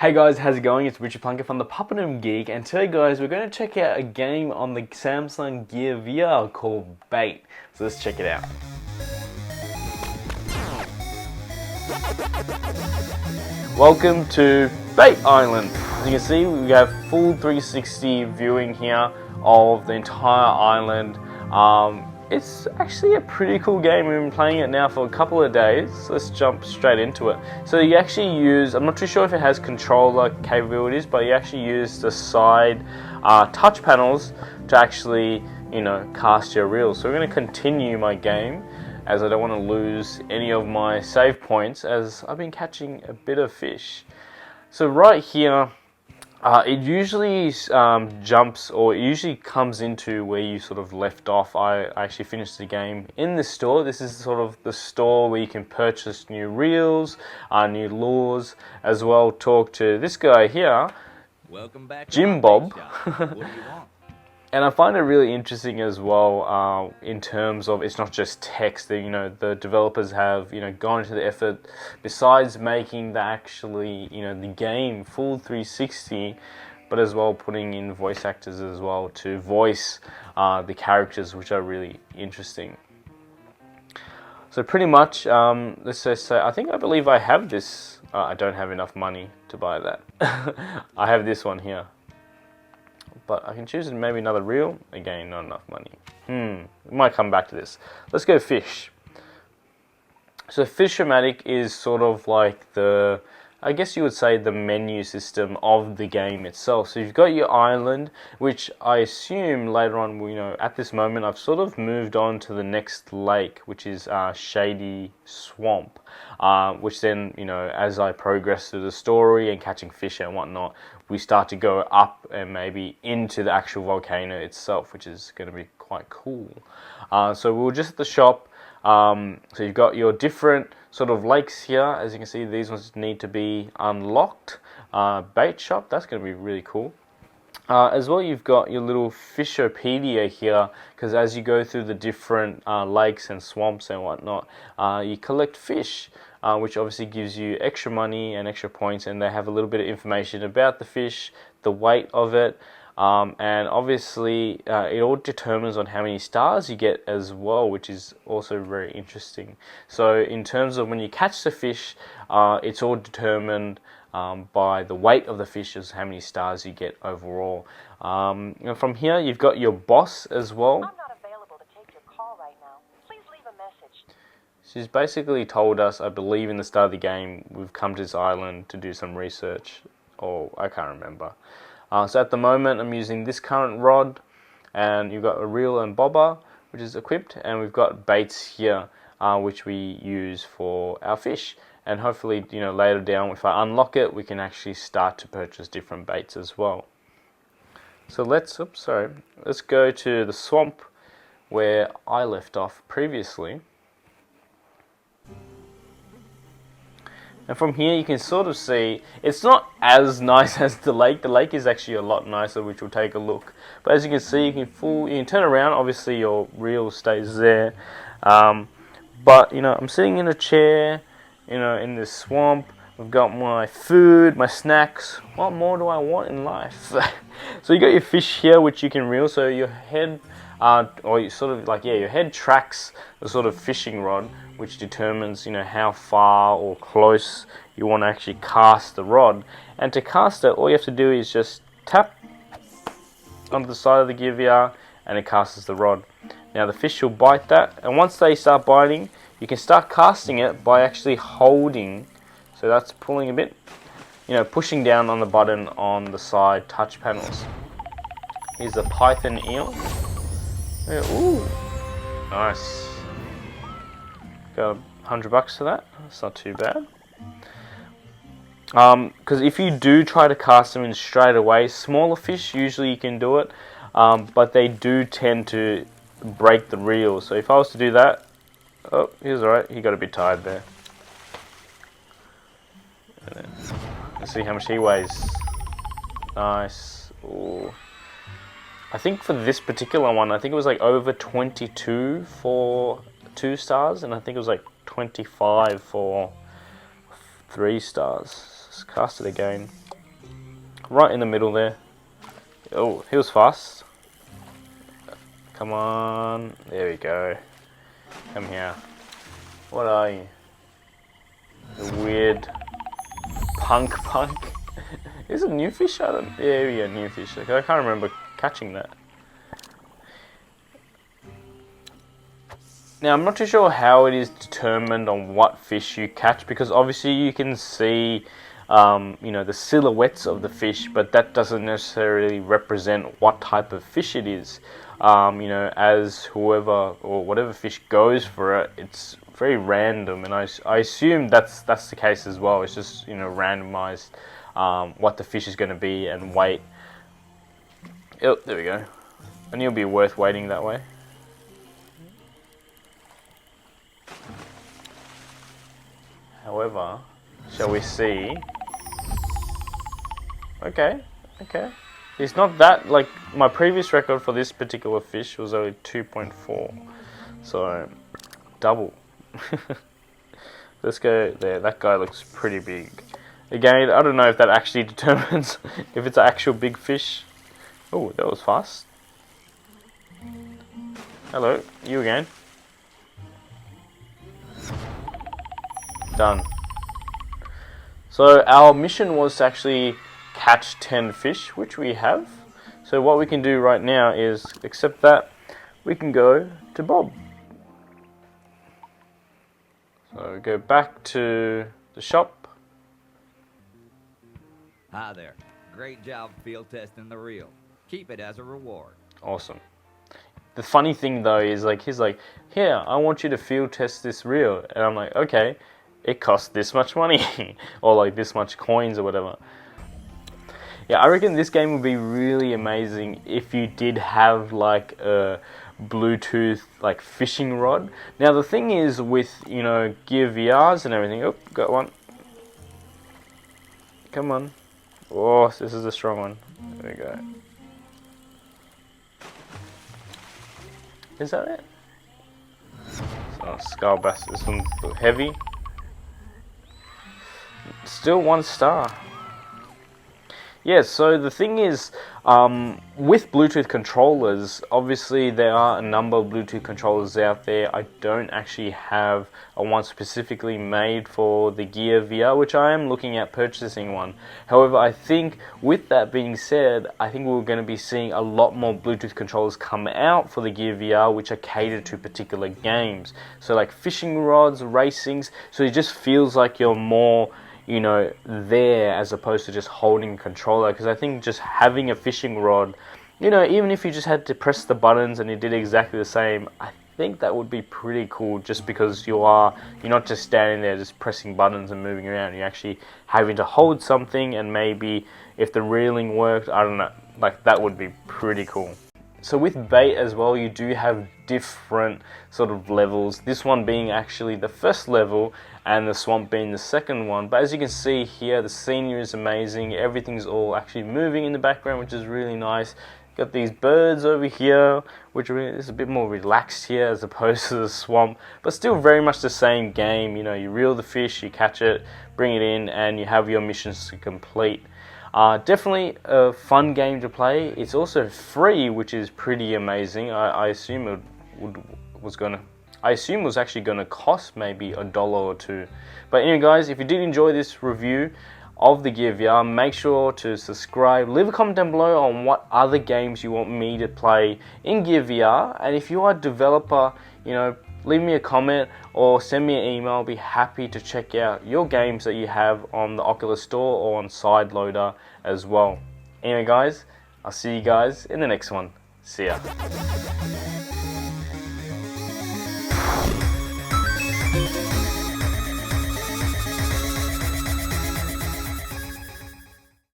Hey guys, how's it going? It's Ritchie Plunkett from the Puppet Geek, and today guys, we're going to check out a game on the Samsung Gear VR called Bait. So let's check it out. Welcome to Bait Island. As you can see, we have full 360 viewing here of the entire island. It's actually a pretty cool game. We've been playing it now for a couple of days. So let's jump straight into it. So you actually use, I'm not too sure if it has controller capabilities, but you actually use the side touch panels to actually, cast your reels. So we're going to continue my game, as I don't want to lose any of my save points, as I've been catching a bit of fish. So right here, it usually jumps, or it usually comes into where you sort of left off. I actually finished the game in this store. This is sort of the store where you can purchase new reels, new lures, as well talk to this guy here, Welcome back, Jim Bob. What do you want? And I find it really interesting as well, in terms of it's not just text. The developers have gone into the effort, besides making the the game full 360, but as well putting in voice actors as well to voice the characters, which are really interesting. So pretty much, let's just say I believe I have this. I don't have enough money to buy that. I have this one here. But I can choose maybe another reel. Again, not enough money. We might come back to this. Let's go fish. So Fish-O-Matic is sort of like I guess you would say the menu system of the game itself. So you've got your island, which I assume later on, at this moment, I've sort of moved on to the next lake, which is Shady Swamp, which then, as I progress through the story and catching fish and whatnot, we start to go up and maybe into the actual volcano itself, which is going to be quite cool. So we were just at the shop. So you've got your different sort of lakes here. As you can see, these ones need to be unlocked. Bait shop, that's going to be really cool. As well, you've got your little Fishopedia here, because as you go through the different lakes and swamps and whatnot, you collect fish, which obviously gives you extra money and extra points, and they have a little bit of information about the fish, the weight of it, and obviously it all determines on how many stars you get as well, which is also very interesting. So in terms of when you catch the fish, it's all determined by the weight of the fish, is how many stars you get overall. From here, you've got your boss as well. I'm not available to take your call right now. Please leave a message. She's basically told us, I believe in the start of the game, we've come to this island to do some research, or I can't remember. So at the moment, I'm using this current rod, and you've got a reel and bobber, which is equipped, and we've got baits here, which we use for our fish. And hopefully, later down, if I unlock it, we can actually start to purchase different baits as well. So let's go to the swamp where I left off previously. And from here, you can sort of see, it's not as nice as the lake. The lake is actually a lot nicer, which we'll take a look. But as you can see, you can turn around. Obviously, your reel stays there. But, I'm sitting in a chair, in this swamp. I've got my food, my snacks. What more do I want in life? So you got your fish here, which you can reel. So your head, your head tracks the sort of fishing rod, which determines, how far or close you want to actually cast the rod. And to cast it, all you have to do is just tap onto the side of the Gear VR, and it casts the rod. Now the fish will bite that, and once they start biting, you can start casting it by actually holding. So that's pulling a bit, pushing down on the button on the side touch panels. Here's a python eel. Ooh, nice. Got $100 for that. That's not too bad. Because if you do try to cast them in straight away, smaller fish, usually you can do it, but they do tend to break the reel. So if I was to do that, oh, he was alright. He got a bit tired there. And then, let's see how much he weighs. Nice. Ooh. I think for this particular one, I think it was like over 22 for 2 stars, and I think it was like 25 for 3 stars. Let's cast it again. right in the middle there. Oh, he was fast. Come on. There we go. Come here. What are you? The weird punk. Is it new fish? I don't. Yeah, we got new fish. I can't remember catching that. Now I'm not too sure how it is determined on what fish you catch, because obviously you can see, you know, the silhouettes of the fish, but that doesn't necessarily represent what type of fish it is. You know, as whoever or whatever fish goes for it, it's very random, and I assume that's the case as well. It's just, you know, randomized what the fish is going to be and weight. Oh, there we go. And it'll be worth waiting that way. However, shall we see? Okay. It's not that, like, my previous record for this particular fish was only 2.4. So, double. Let's go there. That guy looks pretty big. Again, I don't know if that actually determines if it's an actual big fish. Oh, that was fast. Hello, you again. Done. So our mission was to actually catch 10 fish, which we have. So what we can do right now is, accept that, we can go to Bob. So go back to the shop. Hi there. Great job field testing the reel. Keep it as a reward. Awesome. The funny thing though is, like, he's like, here, I want you to field test this reel. And I'm like, okay, it costs this much money. Or like this much coins or whatever. Yeah, I reckon this game would be really amazing if you did have like a Bluetooth like fishing rod. Now the thing is with, you know, Gear VRs and everything. Oh, got one. Come on. Oh, this is a strong one. There we go. Is that it? So, skull bass. This one's heavy. Still 1 star. Yeah, so the thing is, with Bluetooth controllers, obviously there are a number of Bluetooth controllers out there. I don't actually have a one specifically made for the Gear VR, which I am looking at purchasing one. However, I think with that being said, I think we're going to be seeing a lot more Bluetooth controllers come out for the Gear VR, which are catered to particular games. So like fishing rods, racings, so it just feels like you're more, you know, there as opposed to just holding a controller. Because I think just having a fishing rod, you know, even if you just had to press the buttons and it did exactly the same, I think that would be pretty cool, just because you're not just standing there just pressing buttons and moving around. You're actually having to hold something, and maybe if the reeling worked, I don't know, like that would be pretty cool. So with bait as well, you do have different sort of levels. This one being actually the first level and the swamp being the second one. But as you can see here, the scenery is amazing. Everything's all actually moving in the background, which is really nice. Got these birds over here, which is a bit more relaxed here as opposed to the swamp. But still very much the same game. You know, you reel the fish, you catch it, bring it in, and you have your missions to complete. Definitely a fun game to play. It's also free, which is pretty amazing. I assume it was actually gonna cost maybe $1 or $2. But anyway, guys, if you did enjoy this review of the Gear VR, make sure to subscribe. Leave a comment down below on what other games you want me to play in Gear VR, and if you are a developer, you know, leave me a comment or send me an email. I'll be happy to check out your games that you have on the Oculus Store or on Sideloader as well. Anyway, guys, I'll see you guys in the next one. See ya.